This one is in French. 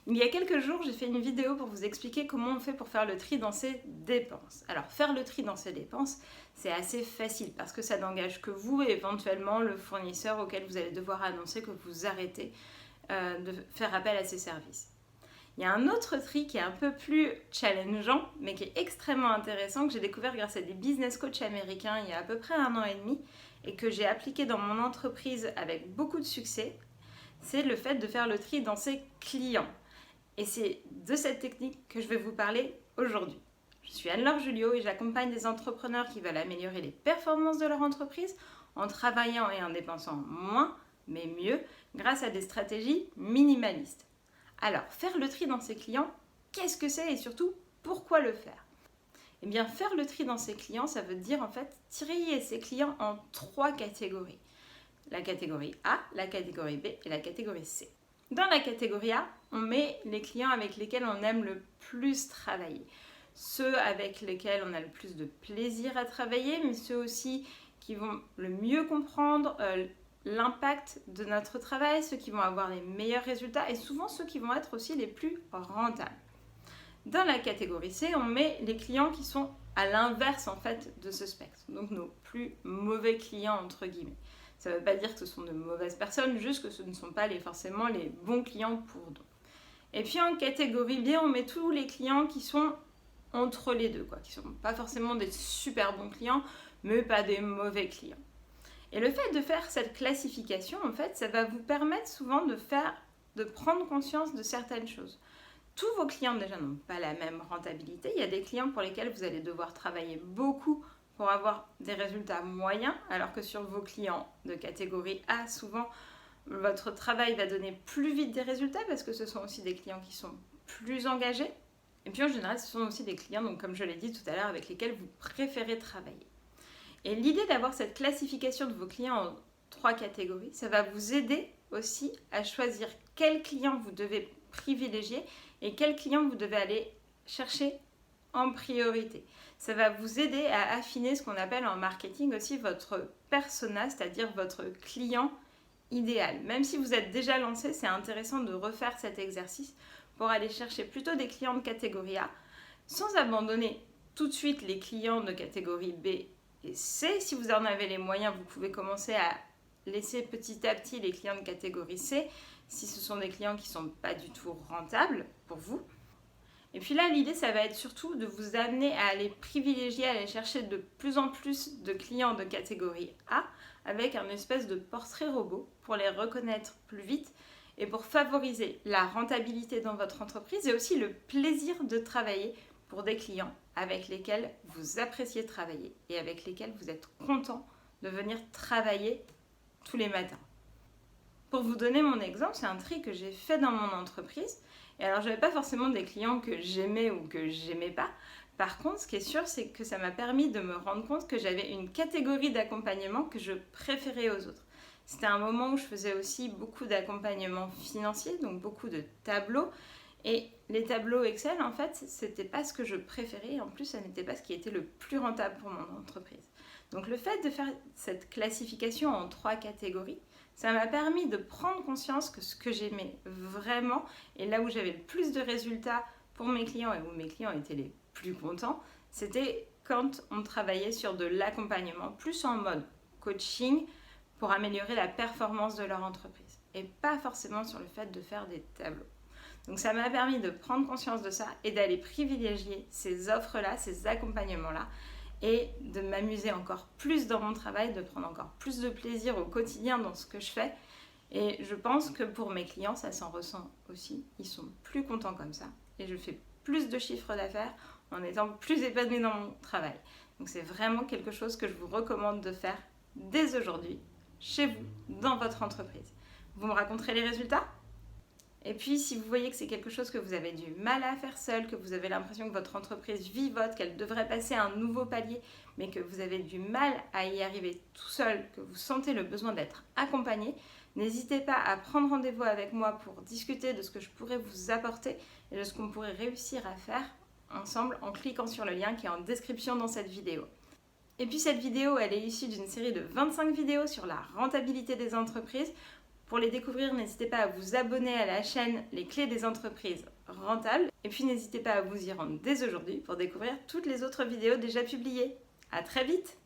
Il y a quelques jours, j'ai fait une vidéo pour vous expliquer comment on fait pour faire le tri dans ses dépenses. Alors, faire le tri dans ses dépenses, c'est assez facile parce que ça n'engage que vous et éventuellement le fournisseur auquel vous allez devoir annoncer que vous arrêtez de faire appel à ses services. Il y a un autre tri qui est un peu plus challengeant, mais qui est extrêmement intéressant, que j'ai découvert grâce à des business coachs américains il y a à peu près 1 an et demi et que j'ai appliqué dans mon entreprise avec beaucoup de succès. C'est le fait de faire le tri dans ses clients. Et c'est de cette technique que je vais vous parler aujourd'hui. Je suis Anne-Laure Julliot et j'accompagne des entrepreneurs qui veulent améliorer les performances de leur entreprise en travaillant et en dépensant moins, mais mieux, grâce à des stratégies minimalistes. Alors, faire le tri dans ses clients, qu'est-ce que c'est et surtout, pourquoi le faire ? Eh bien, faire le tri dans ses clients, ça veut dire en fait trier ses clients en 3 catégories. La catégorie A, la catégorie B et la catégorie C. Dans la catégorie A, on met les clients avec lesquels on aime le plus travailler. Ceux avec lesquels on a le plus de plaisir à travailler, mais ceux aussi qui vont le mieux comprendre l'impact de notre travail, ceux qui vont avoir les meilleurs résultats et souvent ceux qui vont être aussi les plus rentables. Dans la catégorie C, on met les clients qui sont à l'inverse en fait de ce spectre, donc nos plus mauvais clients entre guillemets. Ça ne veut pas dire que ce sont de mauvaises personnes, juste que ce ne sont pas forcément les bons clients pour nous. Et puis en catégorie B, on met tous les clients qui sont entre les deux, qui ne sont pas forcément des super bons clients, mais pas des mauvais clients. Et le fait de faire cette classification, en fait, ça va vous permettre souvent de prendre conscience de certaines choses. Tous vos clients déjà n'ont pas la même rentabilité. Il y a des clients pour lesquels vous allez devoir travailler beaucoup pour avoir des résultats moyens, alors que sur vos clients de catégorie A, souvent, votre travail va donner plus vite des résultats parce que ce sont aussi des clients qui sont plus engagés. Et puis en général, ce sont aussi des clients, donc comme je l'ai dit tout à l'heure, avec lesquels vous préférez travailler. Et l'idée d'avoir cette classification de vos clients en 3 catégories, ça va vous aider aussi à choisir quels clients vous devez privilégier et quels clients vous devez aller chercher en priorité. Ça va vous aider à affiner ce qu'on appelle en marketing aussi votre persona, c'est-à-dire votre client idéal. Même si vous êtes déjà lancé, c'est intéressant de refaire cet exercice pour aller chercher plutôt des clients de catégorie A, sans abandonner tout de suite les clients de catégorie B et C. Si vous en avez les moyens, vous pouvez commencer à laisser petit à petit les clients de catégorie C, si ce sont des clients qui ne sont pas du tout rentables pour vous. Et puis là, l'idée, ça va être surtout de vous amener à aller privilégier, à aller chercher de plus en plus de clients de catégorie A avec un espèce de portrait robot pour les reconnaître plus vite et pour favoriser la rentabilité dans votre entreprise et aussi le plaisir de travailler pour des clients avec lesquels vous appréciez travailler et avec lesquels vous êtes content de venir travailler tous les matins. Pour vous donner mon exemple, c'est un tri que j'ai fait dans mon entreprise. Et alors, je n'avais pas forcément des clients que j'aimais ou que j'aimais pas. Par contre, ce qui est sûr, c'est que ça m'a permis de me rendre compte que j'avais une catégorie d'accompagnement que je préférais aux autres. C'était un moment où je faisais aussi beaucoup d'accompagnement financier, donc beaucoup de tableaux. Et les tableaux Excel, en fait, c'était pas ce que je préférais. En plus, ça n'était pas ce qui était le plus rentable pour mon entreprise. Donc, le fait de faire cette classification en 3 catégories, ça m'a permis de prendre conscience que ce que j'aimais vraiment et là où j'avais le plus de résultats pour mes clients et où mes clients étaient les plus contents, c'était quand on travaillait sur de l'accompagnement, plus en mode coaching pour améliorer la performance de leur entreprise et pas forcément sur le fait de faire des tableaux. Donc ça m'a permis de prendre conscience de ça et d'aller privilégier ces offres-là, ces accompagnements-là et de m'amuser encore plus dans mon travail, de prendre encore plus de plaisir au quotidien dans ce que je fais. Et je pense que pour mes clients, ça s'en ressent aussi. Ils sont plus contents comme ça. Et je fais plus de chiffre d'affaires en étant plus épanouie dans mon travail. Donc c'est vraiment quelque chose que je vous recommande de faire dès aujourd'hui, chez vous, dans votre entreprise. Vous me raconterez les résultats ? Et puis, si vous voyez que c'est quelque chose que vous avez du mal à faire seul, que vous avez l'impression que votre entreprise vivote, qu'elle devrait passer à un nouveau palier, mais que vous avez du mal à y arriver tout seul, que vous sentez le besoin d'être accompagné, n'hésitez pas à prendre rendez-vous avec moi pour discuter de ce que je pourrais vous apporter et de ce qu'on pourrait réussir à faire ensemble en cliquant sur le lien qui est en description dans cette vidéo. Et puis cette vidéo, elle est issue d'une série de 25 vidéos sur la rentabilité des entreprises Pour les découvrir, n'hésitez pas à vous abonner à la chaîne Les Clés des entreprises rentables. Et puis n'hésitez pas à vous y rendre dès aujourd'hui pour découvrir toutes les autres vidéos déjà publiées. À très vite!